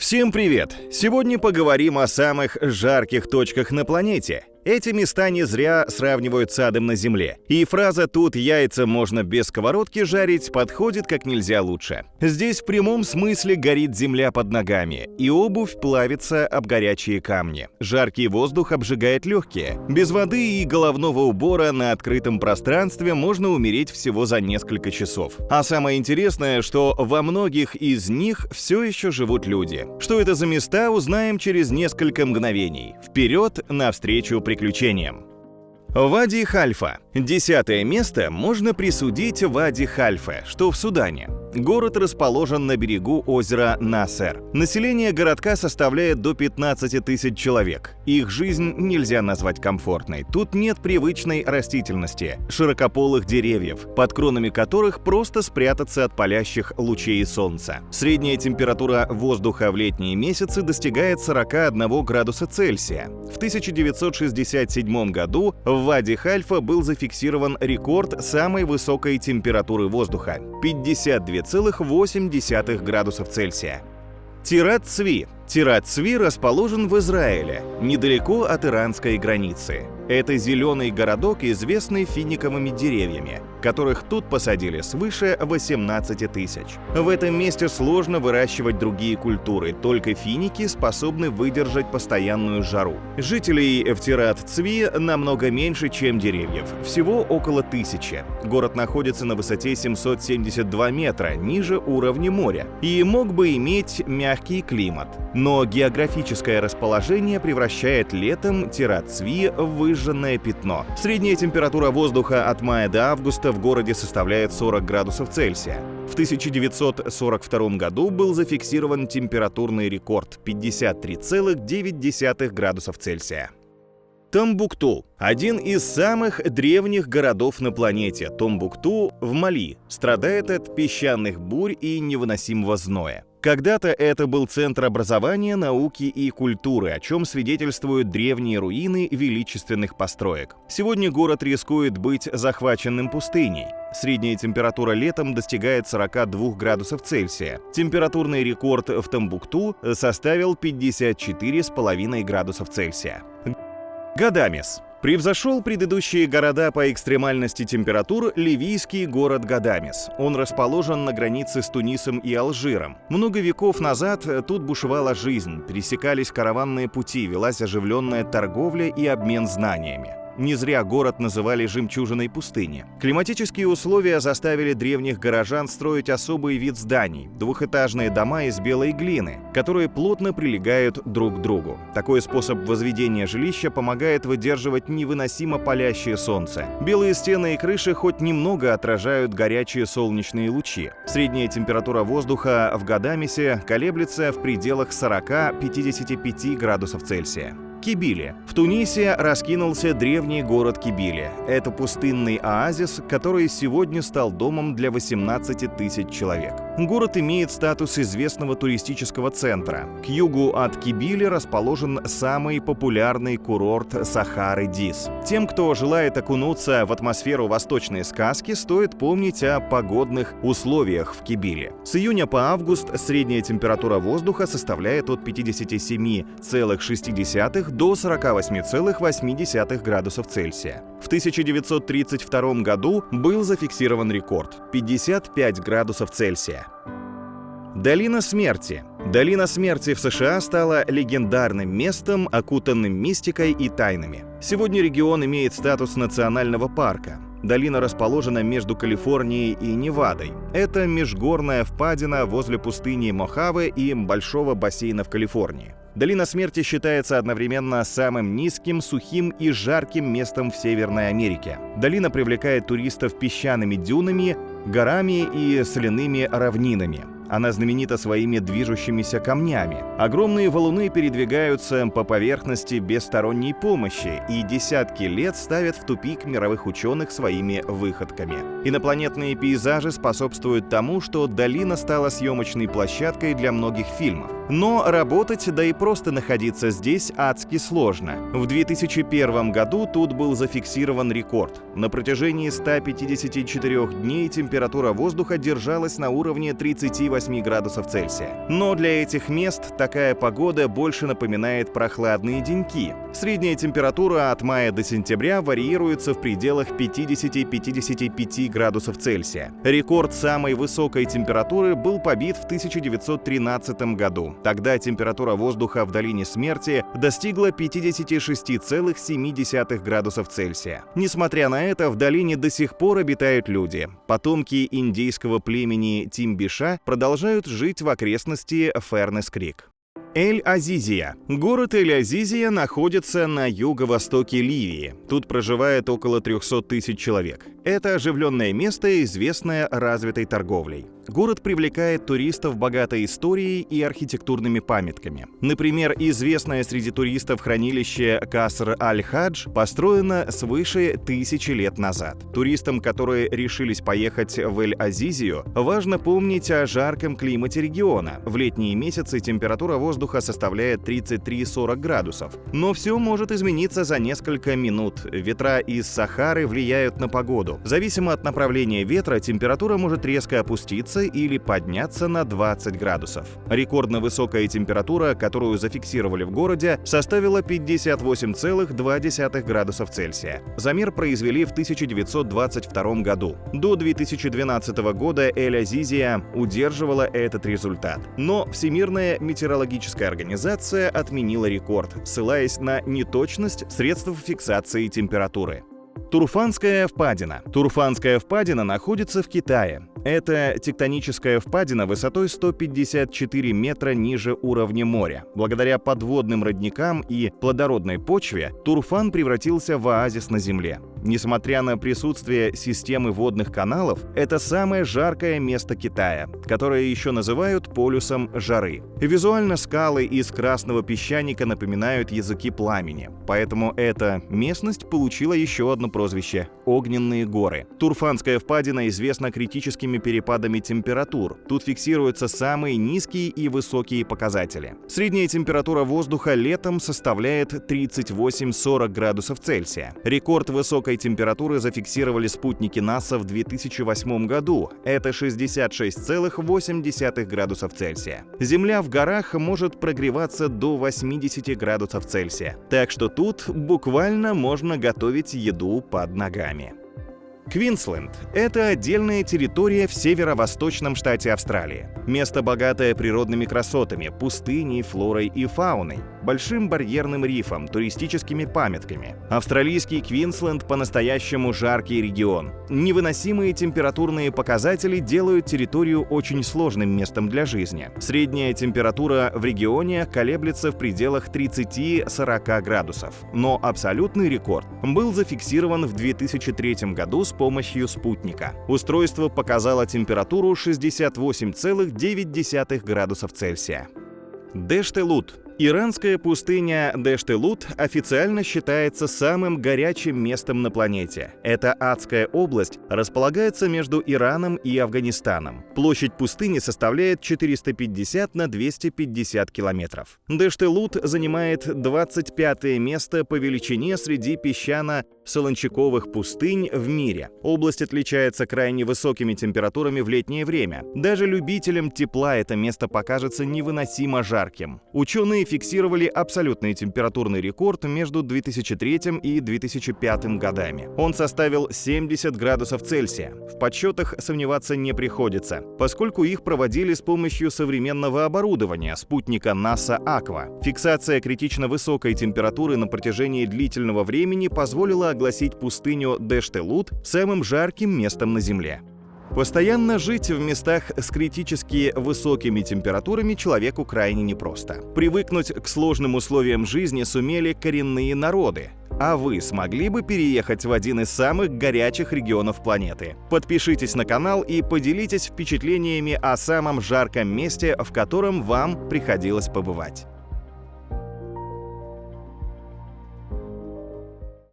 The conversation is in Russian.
Всем привет! Сегодня поговорим о самых жарких точках на планете. Эти места не зря сравнивают с адом на Земле. И фраза «тут яйца можно без сковородки жарить» подходит как нельзя лучше. Здесь в прямом смысле горит земля под ногами, и обувь плавится об горячие камни. Жаркий воздух обжигает легкие. Без воды и головного убора на открытом пространстве можно умереть всего за несколько часов. А самое интересное, что во многих из них все еще живут люди. Что это за места, узнаем через несколько мгновений. Вперед, навстречу приключениям. Вади-Хальфа. 10-е место можно присудить Вади-Хальфе, что в Судане. Город расположен на берегу озера Насер. Население городка составляет до 15 тысяч человек. Их жизнь нельзя назвать комфортной. Тут нет привычной растительности, широкополых деревьев, под кронами которых просто спрятаться от палящих лучей солнца. Средняя температура воздуха в летние месяцы достигает 41 градуса Цельсия. В 1967 году в Вади-Хальфа был зафиксирован рекорд самой высокой температуры воздуха – 52,8 градусов Цельсия. Тират-Цви. Тират-Цви расположен в Израиле, недалеко от иранской границы. Это зеленый городок, известный финиковыми деревьями, которых тут посадили свыше 18 тысяч. В этом месте сложно выращивать другие культуры, только финики способны выдержать постоянную жару. Жителей в Тират-Цви намного меньше, чем деревьев, всего около 1000. Город находится на высоте 772 метра, ниже уровня моря, и мог бы иметь мягкий климат. Но географическое расположение превращает летом Тират-Цви в выжженное пятно. Средняя температура воздуха от мая до августа в городе составляет 40 градусов Цельсия. В 1942 году был зафиксирован температурный рекорд – 53,9 градусов Цельсия. Томбукту – один из самых древних городов на планете. Томбукту в Мали страдает от песчаных бурь и невыносимого зноя. Когда-то это был центр образования, науки и культуры, о чем свидетельствуют древние руины величественных построек. Сегодня город рискует быть захваченным пустыней. Средняя температура летом достигает 42 градусов Цельсия. Температурный рекорд в Томбукту составил 54,5 градусов Цельсия. Гадамес. Превзошел предыдущие города по экстремальности температур ливийский город Гадамес. Он расположен на границе с Тунисом и Алжиром. Много веков назад тут бушевала жизнь, пересекались караванные пути, велась оживленная торговля и обмен знаниями. Не зря город называли «жемчужиной пустыни». Климатические условия заставили древних горожан строить особый вид зданий – двухэтажные дома из белой глины, которые плотно прилегают друг к другу. Такой способ возведения жилища помогает выдерживать невыносимо палящее солнце. Белые стены и крыши хоть немного отражают горячие солнечные лучи. Средняя температура воздуха в Гадамесе колеблется в пределах 40-55 градусов Цельсия. Кибили. В Тунисе раскинулся древний город Кибили. Это пустынный оазис, который сегодня стал домом для 18 тысяч человек. Город имеет статус известного туристического центра. К югу от Кибили расположен самый популярный курорт Сахары Дис. Тем, кто желает окунуться в атмосферу восточной сказки, стоит помнить о погодных условиях в Кибили. С июня по август средняя температура воздуха составляет от 57,6 до 48,8 градусов Цельсия. В 1932 году был зафиксирован рекорд – 55 градусов Цельсия. Долина смерти. Долина смерти в США стала легендарным местом, окутанным мистикой и тайнами. Сегодня регион имеет статус национального парка. Долина расположена между Калифорнией и Невадой. Это межгорная впадина возле пустыни Мохаве и большого бассейна в Калифорнии. Долина смерти считается одновременно самым низким, сухим и жарким местом в Северной Америке. Долина привлекает туристов песчаными дюнами, горами и соляными равнинами. Она знаменита своими движущимися камнями. Огромные валуны передвигаются по поверхности без сторонней помощи и десятки лет ставят в тупик мировых ученых своими выходками. Инопланетные пейзажи способствуют тому, что долина стала съемочной площадкой для многих фильмов. Но работать, да и просто находиться здесь адски сложно. В 2001 году тут был зафиксирован рекорд. На протяжении 154 дней температура воздуха держалась на уровне 38 градусов Цельсия. Но для этих мест такая погода больше напоминает прохладные деньки. Средняя температура от мая до сентября варьируется в пределах 50-55 градусов Цельсия. Рекорд самой высокой температуры был побит в 1913 году. Тогда температура воздуха в долине смерти достигла 56,7 градусов Цельсия. Несмотря на это, в долине до сих пор обитают люди. Потомки индейского племени Тимбиша продолжают жить в окрестности Фернес-Крик. Эль-Азизия. Город Эль-Азизия находится на юго-востоке Ливии. Тут проживает около 300 тысяч человек. Это оживленное место, известное развитой торговлей. Город привлекает туристов богатой историей и архитектурными памятками. Например, известное среди туристов хранилище Каср-аль-Хадж построено свыше 1000 лет назад. Туристам, которые решились поехать в Эль-Азизию, важно помнить о жарком климате региона. В летние месяцы температура воздуха составляет 33-40 градусов. Но все может измениться за несколько минут. Ветра из Сахары влияют на погоду. Зависимо от направления ветра, температура может резко опуститься или подняться на 20 градусов. Рекордно высокая температура, которую зафиксировали в городе, составила 58,2 градусов Цельсия. Замер произвели в 1922 году. До 2012 года Эль-Азизия удерживала этот результат. Но Всемирная метеорологическая организация отменила рекорд, ссылаясь на неточность средств фиксации температуры. Турфанская впадина. Турфанская впадина находится в Китае. Это тектоническая впадина высотой 154 метра ниже уровня моря. Благодаря подводным родникам и плодородной почве Турфан превратился в оазис на Земле. Несмотря на присутствие системы водных каналов, это самое жаркое место Китая, которое еще называют полюсом жары. Визуально скалы из красного песчаника напоминают языки пламени, поэтому эта местность получила еще одно прозвище – Огненные горы. Турфанская впадина известна критическими перепадами температур. Тут фиксируются самые низкие и высокие показатели. Средняя температура воздуха летом составляет 38-40 градусов Цельсия. Рекорд высокой температуры зафиксировали спутники НАСА в 2008 году. Это 66,8 градусов Цельсия. Земля в горах может прогреваться до 80 градусов Цельсия. Так что тут буквально можно готовить еду под ногами. Квинсленд – это отдельная территория в северо-восточном штате Австралии. Место, богатое природными красотами, пустыней, флорой и фауной, большим барьерным рифом, туристическими памятками. Австралийский Квинсленд – по-настоящему жаркий регион. Невыносимые температурные показатели делают территорию очень сложным местом для жизни. Средняя температура в регионе колеблется в пределах 30-40 градусов. Но абсолютный рекорд был зафиксирован в 2003 году с помощью спутника. Устройство показало температуру 68,9 градусов Цельсия. Дэшт-э-Лут. Иранская пустыня Дэшт-э-Лут официально считается самым горячим местом на планете. Эта адская область располагается между Ираном и Афганистаном. Площадь пустыни составляет 450 на 250 километров. Дэшт-э-Лут занимает 25-е место по величине среди песчано-солончаковых пустынь в мире. Область отличается крайне высокими температурами в летнее время. Даже любителям тепла это место покажется невыносимо жарким. Ученые фиксировали абсолютный температурный рекорд между 2003 и 2005 годами. Он составил 70 градусов Цельсия. В подсчетах сомневаться не приходится, поскольку их проводили с помощью современного оборудования спутника НАСА Аква. Фиксация критично высокой температуры на протяжении длительного времени позволила огласить пустыню Дэшт-э-Лут самым жарким местом на Земле. Постоянно жить в местах с критически высокими температурами человеку крайне непросто. Привыкнуть к сложным условиям жизни сумели коренные народы. А вы смогли бы переехать в один из самых горячих регионов планеты? Подпишитесь на канал и поделитесь впечатлениями о самом жарком месте, в котором вам приходилось побывать.